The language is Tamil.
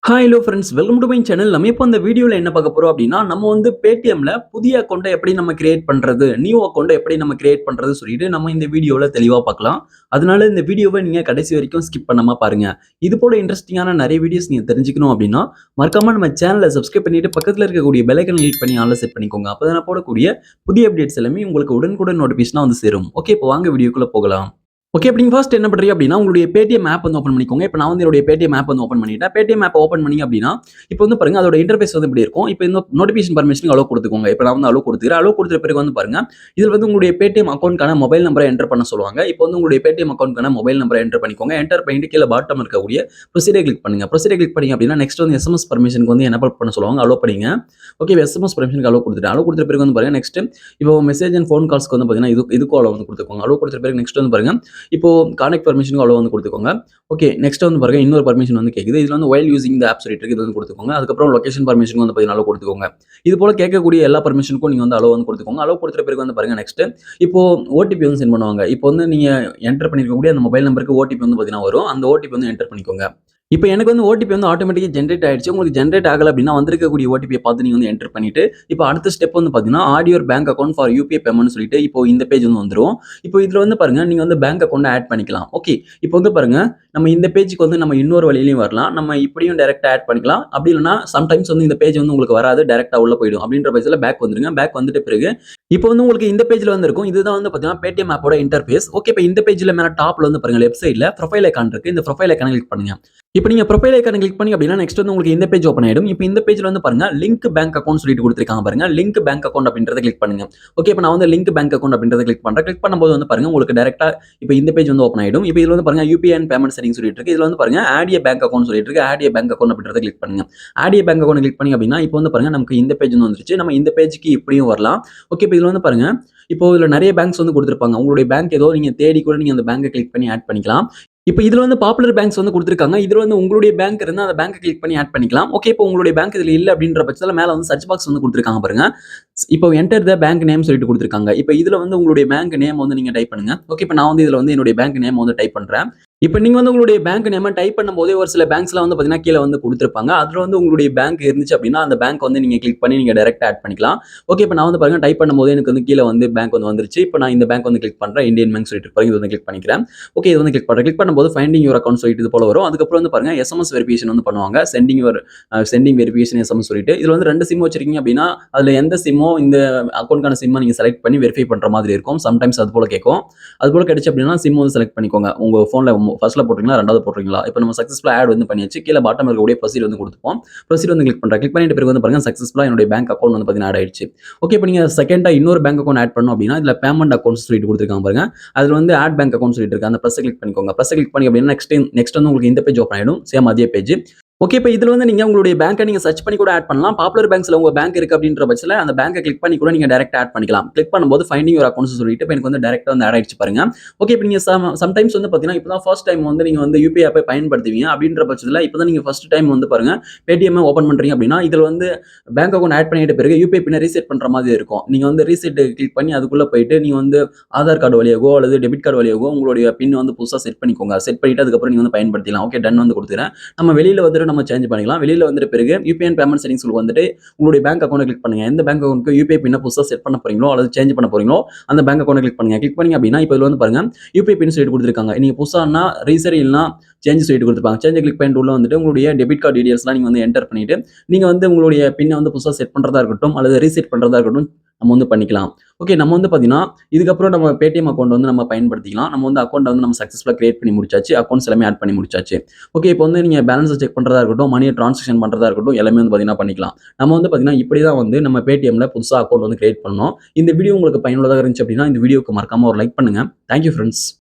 Hello friends welcome to my channel. நம்ம இப்போ இந்த வீடியோவில் என்ன பார்க்க போறோம் அப்படின்னா, நம்ம வந்து பேடிஎம்ல புதிய அக்கௌண்ட்டை எப்படி நம்ம கிரியேட் பண்றது, நியூ அக்கௌண்ட்டை எப்படி நம்ம கிரியேட் பண்றது சொல்லிட்டு நம்ம இந்த வீடியோவில் தெளிவாக பார்க்கலாம். அதனால இந்த வீடியோவை நீங்க கடைசி வரைக்கும் ஸ்கிப் பண்ணாம பாருங்க. இது போல இன்ட்ரெஸ்டிங்கான நிறைய வீடியோஸ் நீங்க தெரிஞ்சுக்கணும் அப்படின்னா, மறக்காம நம்ம சேனலை சப்ஸ்கிரைப் பண்ணிட்டு பக்கத்தில் இருக்கக்கூடிய பெல் ஐகானை கிளிக் பண்ணி ஆல்ல செட் பண்ணிக்கோங்க. அப்பதான் நான் போடக்கூடிய புதிய அப்டேட்ஸ் எல்லாமே உங்களுக்கு உடனுக்குடன் நோட்டிஃபிகேஷனா வந்து சேரும். ஓகே, இப்போ வாங்க வீடியோக்குள்ள போகலாம். ஓகே. அப்ப நீங்க ஃபர்ஸ்ட் என்ன பண்றீங்க அப்படின்னா, உங்களுடைய பேடிஎம் ஆப் வந்து ஓப்பன் பண்ணிக்கோங்க. இப்ப நான் வந்து என்னுடைய பேடிஎம் ஆப் வந்து ஓப்பன் பண்ணிட்டேன். பேடிஎம் ஆப் ஓப்பன் பண்ணீங்க அப்படின்னா, இப்ப வந்து பாருங்க அதோட இன்டர்ஃபேஸ் வந்து இப்படி இருக்கும். இப்ப இந்த நோட்டிஃபிகேஷன் பர்மிஷனுக்கு அலோ குடுத்துக்கோங்க. இப்ப நான் வந்து அலோ குடுத்துக்கிறேன். அலோ குடுத்த பிறகு வந்து பாருங்க, இதுல வந்து உங்களுடைய பேடிஎம் அக்கவுண்ட்க்கான மொபைல் நம்பரை என்டர் பண்ண சொல்லுவாங்க. இப்ப வந்து உங்களுடைய பேடிஎம் அக்கவுண்ட்க்கான மொபைல் நம்பரை என்டர் பண்ணிக்கோங்க. என்டர் பண்ணிட்டு கீழ பாட்டம் இருக்கக்கூடிய ப்ரொசீடர் கிளிக் பண்ணுங்க. ப்ரொசீடர் கிளிக் பண்ணீங்க அப்படின்னா, நெக்ஸ்ட் வந்து எஸ்எம்எஸ் பர்மிஷனுக்கு வந்து எனேபிள் பண்ண சொல்லுவாங்க. அலோ பண்ணீங்க. ஓகே. எஸ்எம்எஸ் பர்மிஷனுக்கு அலோ குடுத்துட்டேன். அலோ குடுத்த பிறகு வந்து பாருங்க, நெக்ஸ்ட் இப்போ மெசேஜ் அண்ட் ஃபோன் கால்ஸ்க்கு வந்து பாத்தீங்கன்னா, இதுக்கும் அலோ வந்து குடுத்துக்கோங்க. அலோ குடுத்த பிறகு நெக்ஸ்ட் வந்து பாருங்க, இப்போ கான்டெக்ட் பர்மிஷனுக்கு அலோ வந்து குடுத்துக்கோங்க. ஓகே. நெக்ஸ்ட் வந்து பாருங்க, இன்னொரு பர்மிஷன் வந்து கேக்குது. இதுல வந்து வைல் யூசிங் தி ஆப் சொல்லிட்டு இருக்கு. இது வந்து குடுத்துக்கோங்க. அதுக்கப்புறம் லொகேஷன் பர்மிஷனுக்கு வந்து பாத்தீங்கன்னா அலோ குடுத்துக்கோங்க. இது போல கேட்கக்கூடிய எல்லா பர்மிஷனுக்கும் நீங்க வந்து அலோ வந்து குடுத்துக்கோங்க. அலோ குடுத்த பிறகு வந்து பாருங்க, நெக்ஸ்ட் இப்போ ஓடிபி வந்து சென்ட் பண்ணுவாங்க. இப்போ வந்து நீங்க என்டர் பண்ணிருக்கக்கூடிய அந்த மொபைல் நம்பருக்கு ஓடிபி வந்து பாத்தீங்கன்னா வரும். அந்த ஓடிபி வந்து என்டர் பண்ணிக்கோங்க. இப்ப எனக்கு வந்து ஓடிபி வந்து ஆட்டோமேட்டிக்கா ஜெனரேட் ஆயிடுச்சு. உங்களுக்கு ஜெனரேட் ஆகல அப்படின்னா வந்திருக்கக்கூடிய ஓடிபிய பார்த்து நீங்க வந்து என்டர் பண்ணிட்டு, இப்போ அடுத்த ஸ்டெப் வந்து பார்த்தீங்கன்னா, add your bank account for UPI பேமெண்ட்னு சொல்லிட்டு இப்போ இந்த பேஜ் வந்து வந்துரும். இப்போ இதுல வந்து பாருங்க, நீங்க வந்து பேங்க் அக்கவுண்ட் ஆட் பண்ணிக்கலாம். ஓகே. இப்போ வந்து பாருங்க, நம்ம இந்த பேஜ்க்கு வந்து நம்ம இன்னொரு வழியிலயும் வரலாம். நம்ம இப்படியும் டைரக்ட்டா ஆட் பண்ணிக்கலாம். அப்படி இல்லன்னா சம்டைம்ஸ் வந்து இந்த பேஜ் வந்து உங்களுக்கு வராது. டைரக்ட்டா உள்ள போயிடும். அப்படின்ற பட்சத்துல பேக் வந்துருங்க. பேக் வந்துட்ட பிறகு இப்போ வந்து உங்களுக்கு இந்த பேஜ்ல வந்து இருக்கும். இதுதான் வந்து பார்த்தீங்கன்னா, பேடிஎம் ஆப்போட இன்டர்ஃபேஸ். ஓகே. இப்ப இந்த பேஜ்ல மேல டாப்ல வந்து பாருங்க, லெஃப்ட் சைடுல ப்ரொஃபைல் ஐகான் இருக்கு. இந்த ப்ரொஃபைல் ஐகான கிளிக் பண்ணுங்க. இப்ப நீங்க ப்ரொஃபைல் ஐகான கிளிக் பண்ணீங்க அப்படின்னா, நெக்ஸ்ட் வந்து உங்களுக்கு இந்த பேஜ் ஓப்பன் ஆயிடும். இப்ப இந்த பேஜ்ல வந்து பாருங்க, லிங்க் பேங்க் அக்கவுண்ட் சொல்லிட்டு குடுத்திருக்காங்க பாருங்க. லிங்க் பேங்க் அக்கவுண்ட் அப்படின்றத கிளிக் பண்ணுங்க. ஓகே. இப்ப நான் வந்து லிங்க் பேங்க் அக்கவுண்ட் அப்படின்றத கிளிக் பண்றேன். கிளிக் பண்ணும்போது வந்து பாருங்க, உங்களுக்கு டைரக்ட்டா இப்ப இந்த பேஜ் வந்து ஓப்பன் ஆயிடும். இப்ப இதுல வந்து பாருங்க, யுபிஐ அண்ட் பேமெண்ட் செட்டிங்ஸ் சொல்லிட்டு இருக்கு. இதுல வந்து பாருங்க, ஆட் எ பேங்க் அக்கவுண்ட் சொல்லிட்டு இருக்கு. ஆட் எ பேங்க் அக்கவுண்ட் அப்படின்றத கிளிக் பண்ணுங்க. Add a bank account click பண்ணீங்க அப்படின்னா, இப்போ வந்து பாருங்க, நமக்கு இந்த பேஜ் வந்து வந்துருச்சு. நம்ம இந்த பேஜ்க்கு இப்படியும் வரலாம். ஓகே. இப்ப இதுல வந்து பாருங்க, இப்போ இதுல நெறைய பேங்க்ஸ் வந்து குடுத்திருப்பாங்க. உங்களுடைய பேங்க் ஏதோ நீங்க தேடி கூட நீங்க அந்த பேங்க கிளிக் பண்ணி ஆட் பண்ணிக்கலாம். இப்ப இதுல வந்து பாப்புலர் பேங்க்ஸ் வந்து குடுத்திருக்காங்க. இதுல வந்து உங்களுடைய பேங்க் இருந்தா அந்த பேங்க்க கிளிக் பண்ணி ஆட் பண்ணிக்கலாம். ஓகே. இப்போ உங்களுடைய பேங்க் இதுல இல்ல அப்படின்ற பட்சத்துல மேல வந்து சர்ச் பாக்ஸ் வந்து குடுத்திருக்காங்க பாருங்க. இப்போ என்டர் த பேங்க் நேம் சொல்லிட்டு குடுத்திருக்காங்க. இப்ப இதுல வந்து உங்களுடைய பேங்க் நேம் வந்து நீங்க டைப் பண்ணுங்க. ஓகே. இப்ப நான் வந்து இதுல வந்து என்னுடைய பேங்க் நேம் வந்து டைப் பண்றேன். இப்ப நீங்க வந்து உங்களுடைய பேங்க் நேம டைப் பண்ணும்போதே ஒரு சில பேங்க்ஸ்லாம் வந்து பாத்தீங்கன்னா, கீழ வந்து குடுத்திருப்பாங்க. அதுல வந்து உங்களுடைய பேங்க் இருந்துச்சு அப்படின்னா, அந்த பேங்க் வந்து நீங்க கிளிக் பண்ணி நீங்க டைரக்ட்டா ஆட் பண்ணிக்கலாம். ஓகே. இப்ப நான் வந்து பாருங்க டைப் பண்ணும்போதே எனக்கு வந்து கீழ வந்து பேங்க் வந்து வந்துருச்சு. இப்ப நான் இந்த பேங்க் வந்து கிளிக் பண்றேன். இந்தியன் பேங்க் சொல்லிட்டு பாருங்க. இது வந்து கிளிக் பண்ணிக்கிறேன். ஓகே. இது வந்து கிளிக் பண்றேன். கிளிக் பண்ணும்போது ஃபைண்டிங் யுவர் அக்கவுண்ட் சொல்லிட்டு இது போல வரும். அதுக்கப்புறம் வந்து பாருங்க, எஸ்எம்எஸ் வெரிஃபிகேஷன் வந்து பண்ணுவாங்க. சென்டிங் வெரிஃபிகேஷன் எஸ்எம்எஸ் சொல்லிட்டு. இதுல வந்து 2 சிம் வச்சிருக்கீங்க அப்படின்னா, அதுல எந்த சிம்மோ இந்த அக்கவுண்ட்க்கான சிம்ம நீங்க செலக்ட் பண்ணி வெரிஃபை பண்ற மாதிரி இருக்கும். சம்டைம்ஸ் அது போல கேட்கும். அது போல கிடைச்சு அப்படின்னா, சிம் வந்து செலக்ட் பண்ணிக்கோங்க. உங்க போன்ல ஃபர்ஸ்ட்ல போடுறீங்களா, 2வது போடுறீங்களா? இப்ப நம்ம சக்சஸ்ஃபுல்லா ஆட் வந்து பண்ணியாச்சு. கீழ பாட்டம் இருக்கக்கூடிய ப்ரொசீட் வந்து குடுத்துப்போம். ப்ரொசீட் வந்து கிளிக் பண்றேன். கிளிக் பண்ணிட்ட பிறகு வந்து பாருங்க, சக்சஸ்ஃபுல்லா என்னுடைய பேங்க் அக்கவுண்ட் வந்து பாத்தீங்கன்னா ஆட் ஆயிடுச்சு. ஓகே. இப்ப நீங்க செகண்டா இன்னொரு பேங்க் அக்கவுண்ட் ஆட் பண்ணனும் அப்படின்னா, இதுல பேமெண்ட் அக்கவுண்ட்ஸ் சொல்லிட்டு குடுத்திருக்காங்க பாருங்க. அதுல வந்து ஆட் பேங்க் அக்கவுண்ட் சொல்லிட்டு இருக்கு. அந்த பிளஸ் கிளிக் பண்ணிக்கோங்க. பிளஸ் கிளிக் பண்ணி அப்படின்னா நெக்ஸ்ட் வந்து உங்களுக்கு இந்த பேஜ் ஓப்பன் ஆயிடும். சேம் அதே பேஜ். ஓகே. இப்ப இதுல வந்து நீங்க உங்களுடைய பேங்க்க நீங்க சர்ச் பண்ணி கூட ஆட் பண்ணலாம். பாப்புலர் பேங்க்ஸ்ல உங்க பேங்க் இருக்கு அப்படின்ற பட்சத்துல அந்த பேங்க்க கிளிக் பண்ணி கூட நீங்க டைரக்ட்டா ஆட் பண்ணிக்கலாம். கிளிக் பண்ணும்போது ஃபைண்டிங் யுவர் அக்கவுண்ட்ஸ் சொல்லிட்டு இப்ப எனக்கு வந்து டைரக்ட்டா வந்து ஆட் ஆயிடுச்சு பாருங்க. ஓகே. இப்ப நீங்க சம்டைம்ஸ் வந்து பாத்தீங்கன்னா, இப்ப தான் ஃபர்ஸ்ட் டைம் வந்து நீங்க வந்து யுபிஐ ஆப்பை பயன்படுத்துவீங்க. அப்படின்ற பட்சத்துல இப்ப தான் நீங்க ஃபர்ஸ்ட் டைம் வந்து பாருங்க, பேடிஎம் ஓப்பன் பண்றீங்க அப்படின்னா, இதுல வந்து பேங்க் அக்கவுண்ட் ஆட் பண்ணிட்ட பிறகு யுபிஐ பின்ன ரீசெட் பண்ற மாதிரி இருக்கும். நீங்க வந்து ரீசெட் கிளிக் பண்ணி அதுக்குள்ள போயிட்டு நீங்க வந்து ஆதார் கார்டு வழியாகவோ அல்லது டெபிட் கார்டு வழியாகவோ உங்களுடைய பின் வந்து புதுசா செட் பண்ணிக்கோங்க. செட் பண்ணிட்டு அதுக்கப்புறம் நீங்க வந்து பயன்படுத்திக்கலாம். ஓகே. டன் வந்து குடுத்துறேன். நம்ம வெளியில வந்துட்டு நம்ம சேஞ்ச் பண்ணிக்கலாம். வெளியில வந்துட்ட பிறகு யுபிஐ அண்ட் பேமெண்ட் செட்டிங்ஸ்க்கு வந்துட்டு உங்களுடைய பேங்க் அக்கவுண்ட் கிளிக் பண்ணுங்க. எந்த பேங்க் அக்கவுண்ட்க்கு யுபிஐ பின்ன புதுசா செட் பண்ண போறீங்களோ அல்லது சேஞ்ச் பண்ண போறீங்களோ அந்த பேங்க் அக்கவுண்ட் கிளிக் பண்ணுங்க. கிளிக் பண்ணீங்க அப்படின்னா, இப்ப இதுல வந்து பாருங்க, யுபிஐ பின் சொல்லிட்டு குடுத்திருக்காங்க. நீங்க புதுசானா ரீசெட் இல்லனா சேஞ்ச் சொல்லிட்டு குடுத்திருப்பாங்க. சேஞ்ச கிளிக் பண்ணிட்டு உள்ள வந்துட்டு உங்களுடைய டெபிட் கார்டு டீடைல்ஸ்லாம் நீங்க வந்து என்டர் பண்ணிட்டு, நீங்க வந்து உங்களுடைய பின்ன வந்து புதுசா செட் பண்றதா இருக்கட்டும் அல்லது ரீசெட் பண்றதா இருக்கட்டும், நம்ம வந்து பண்ணிக்கலாம். ஓகே. நம்ம வந்து பாத்தீங்கன்னா, இதுக்கப்புறம் நம்ம பேடிஎம் அக்கவுண்ட் வந்து நம்ம பயன்படுத்திக்கலாம். நம்ம வந்து அக்கவுண்ட் வந்து நம்ம சக்சஸ்ஃபுல்லா கிரியேட் பண்ணி முடிச்சாச்சு. அக்கவுண்ட்ஸ் எல்லாமே ஆட் பண்ணி முடிச்சாச்சு. ஓகே. இப்போ வந்து நீங்க பேலன்ஸ் செக் பண்றதா இருக்கட்டும், மணிய டிரான்சாக்ஷன் பண்றதா இருக்கட்டும், எல்லாமே வந்து பாத்தீங்கன்னா பண்ணிக்கலாம். நம்ம வந்து பாத்தீங்கன்னா, இப்படி தான் வந்து நம்ம பேடிஎம்ல புதுசா அக்கவுண்ட் வந்து கிரியேட் பண்ணோம். இந்த வீடியோ உங்களுக்கு பயனுள்ளதா இருந்துச்சு அப்படின்னா, இந்த வீடியோக்கு மறக்காம ஒரு லைக் பண்ணுங்க. Thank you friends.